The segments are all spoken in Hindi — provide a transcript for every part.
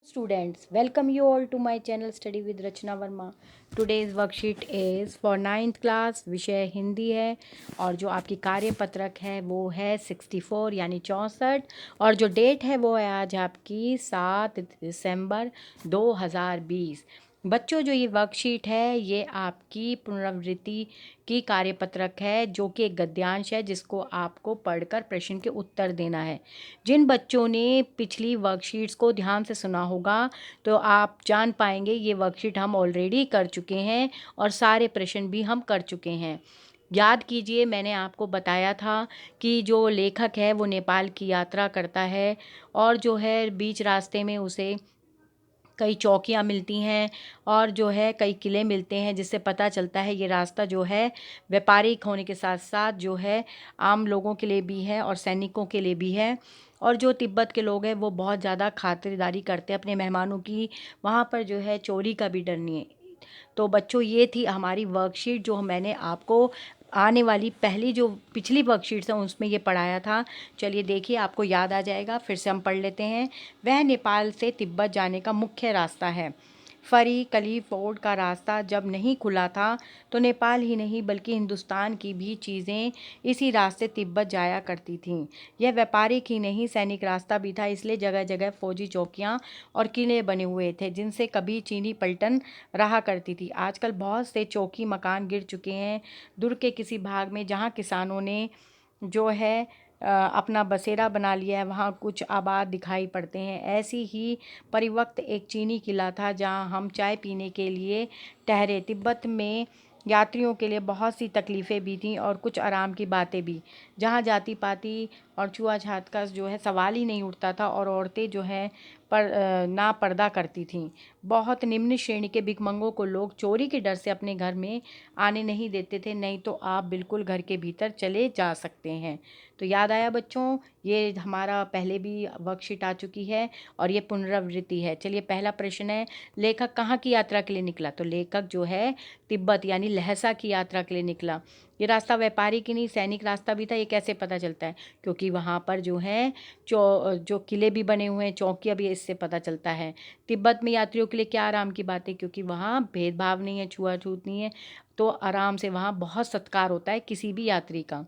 Students, welcome you all to my channel Study with Rachna Verma. Today's worksheet is for 9th class. विषय हिंदी है और जो आपकी कार्यपत्रक है वो है 64 यानी 64 और जो डेट है वो है आज आपकी 7 दिसंबर 2020। बच्चों, जो ये वर्कशीट है ये आपकी पुनरावृत्ति की कार्यपत्रक है जो कि एक गद्यांश है जिसको आपको पढ़कर प्रश्न के उत्तर देना है। जिन बच्चों ने पिछली वर्कशीट्स को ध्यान से सुना होगा तो आप जान पाएंगे ये वर्कशीट हम ऑलरेडी कर चुके हैं और सारे प्रश्न भी हम कर चुके हैं। याद कीजिए, मैंने आपको बताया था कि जो लेखक है वो नेपाल की यात्रा करता है और जो है बीच रास्ते में उसे कई चौकियाँ मिलती हैं और जो है कई किले मिलते हैं, जिससे पता चलता है ये रास्ता जो है व्यापारिक होने के साथ साथ जो है आम लोगों के लिए भी है और सैनिकों के लिए भी है। और जो तिब्बत के लोग हैं वो बहुत ज़्यादा खातिरदारी करते हैं अपने मेहमानों की, वहाँ पर जो है चोरी का भी डर नहीं है। तो बच्चों, ये थी हमारी वर्कशीट जो मैंने आपको आने वाली पहली जो पिछली वर्कशीट्स हैं उसमें ये पढ़ाया था। चलिए देखिए, आपको याद आ जाएगा। फिर से हम पढ़ लेते हैं। वह नेपाल से तिब्बत जाने का मुख्य रास्ता है। फरी कली फोर्ड का रास्ता जब नहीं खुला था तो नेपाल ही नहीं बल्कि हिंदुस्तान की भी चीज़ें इसी रास्ते तिब्बत जाया करती थीं। यह व्यापारिक ही नहीं सैनिक रास्ता भी था, इसलिए जगह जगह फौजी चौकियां और किले बने हुए थे जिनसे कभी चीनी पलटन रहा करती थी। आजकल बहुत से चौकी मकान गिर चुके हैं। दुर्ग के किसी भाग में जहाँ किसानों ने जो है अपना बसेरा बना लिया है वहाँ कुछ आबाद दिखाई पड़ते हैं। ऐसी ही परिवक्त एक चीनी किला था जहाँ हम चाय पीने के लिए ठहरे। तिब्बत में यात्रियों के लिए बहुत सी तकलीफ़ें भी थीं और कुछ आराम की बातें भी, जहाँ जाति पाति और छुआछात का जो है सवाल ही नहीं उठता था और औरतें जो हैं ना पर्दा करती थीं। बहुत निम्न श्रेणी के भिखमंगों को लोग चोरी के डर से अपने घर में आने नहीं देते थे, नहीं तो आप बिल्कुल घर के भीतर चले जा सकते हैं। तो याद आया बच्चों, ये हमारा पहले भी वर्कशीट आ चुकी है और ये पुनरावृत्ति है। चलिए, पहला प्रश्न है, लेखक कहाँ की यात्रा के लिए निकला? तो लेखक जो है तिब्बत यानी लहसा की यात्रा के लिए निकला। ये रास्ता व्यापारी की नहीं सैनिक रास्ता भी था। ये कैसे पता चलता है? क्योंकि वहाँ पर जो है जो किले भी बने हुए हैं, चौकियाँ भी, इससे पता चलता है। तिब्बत में यात्रियों के लिए क्या आराम की बात है? क्योंकि वहाँ भेदभाव नहीं है, छुआछूत नहीं है, तो आराम से वहाँ बहुत सत्कार होता है किसी भी यात्री का।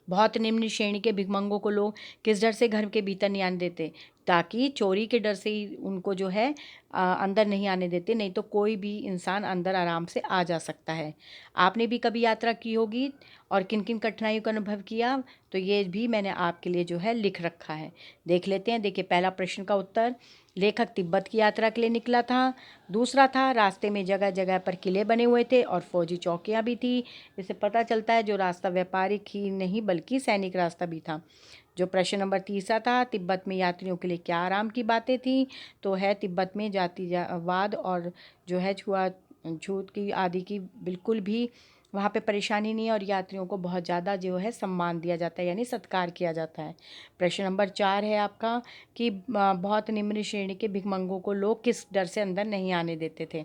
बहुत निम्न श्रेणी के भिखमंगों को लोग किस डर से घर के भीतर नहीं आने देते? ताकि चोरी के डर से ही उनको जो है अंदर नहीं आने देते, नहीं तो कोई भी इंसान अंदर आराम से आ जा सकता है। आपने भी कभी यात्रा की होगी और किन किन कठिनाइयों का अनुभव किया, तो ये भी मैंने आपके लिए जो है लिख रखा है। देख लेते हैं। देखिए, पहला प्रश्न का उत्तर, लेखक तिब्बत की यात्रा के लिए निकला था। दूसरा था, रास्ते में जगह जगह पर किले बने हुए थे और फौजी चौकियां भी थी। इससे पता चलता है जो रास्ता व्यापारिक ही नहीं बल्कि सैनिक रास्ता भी था। जो प्रश्न नंबर तीसरा था, तिब्बत में यात्रियों के लिए क्या आराम की बातें थी? तो है तिब्बत में जातिवाद और जो है छूत की आदि की बिल्कुल भी वहाँ पे परेशानी नहीं है और यात्रियों को बहुत ज़्यादा जो है सम्मान दिया जाता है यानी सत्कार किया जाता है। प्रश्न नंबर 4 है आपका कि बहुत निम्न श्रेणी के भिखमंगों को लोग किस डर से अंदर नहीं आने देते थे?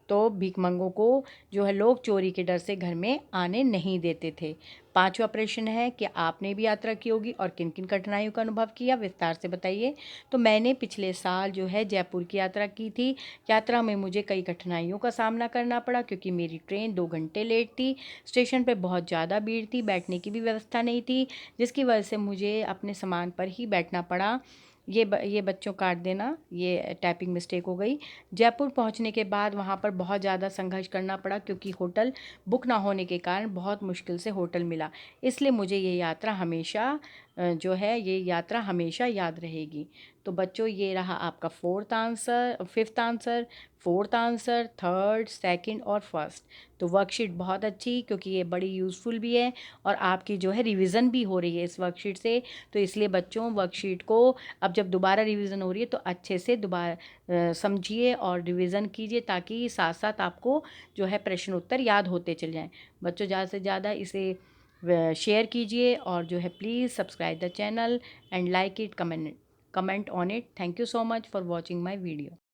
तो भिखमंगों को जो है लोग चोरी के डर से घर में आने नहीं देते थे। पांचवा प्रश्न है कि आपने भी यात्रा की होगी और किन किन कठिनाइयों का अनुभव किया, विस्तार से बताइए। तो मैंने पिछले साल जो है जयपुर की यात्रा की थी। यात्रा में मुझे कई कठिनाइयों का सामना करना पड़ा क्योंकि मेरी ट्रेन 2 घंटे लेट थी। स्टेशन पर बहुत ज़्यादा भीड़ थी, बैठने की भी व्यवस्था नहीं थी, जिसकी वजह से मुझे अपने सामान पर ही बैठना पड़ा। ये बच्चों काट देना, ये टाइपिंग मिस्टेक हो गई। जयपुर पहुंचने के बाद वहां पर बहुत ज़्यादा संघर्ष करना पड़ा क्योंकि होटल बुक ना होने के कारण बहुत मुश्किल से होटल मिला। इसलिए मुझे ये यात्रा हमेशा जो है ये यात्रा हमेशा याद रहेगी। तो बच्चों, ये रहा आपका fifth answer, fourth answer, third, second और फर्स्ट। तो वर्कशीट बहुत अच्छी, क्योंकि ये बड़ी यूज़फुल भी है और आपकी जो है रिवीजन भी हो रही है इस वर्कशीट से। तो इसलिए बच्चों, वर्कशीट को अब जब दोबारा रिवीजन हो रही है तो अच्छे से दोबारा समझिए और रिवीजन कीजिए ताकि साथ साथ आपको जो है प्रश्न उत्तर याद होते चले जाएं। बच्चों, ज़्यादा से ज़्यादा इसे शेयर कीजिए और जो है please subscribe the channel and like it, comment on it. Thank you so much for watching my video.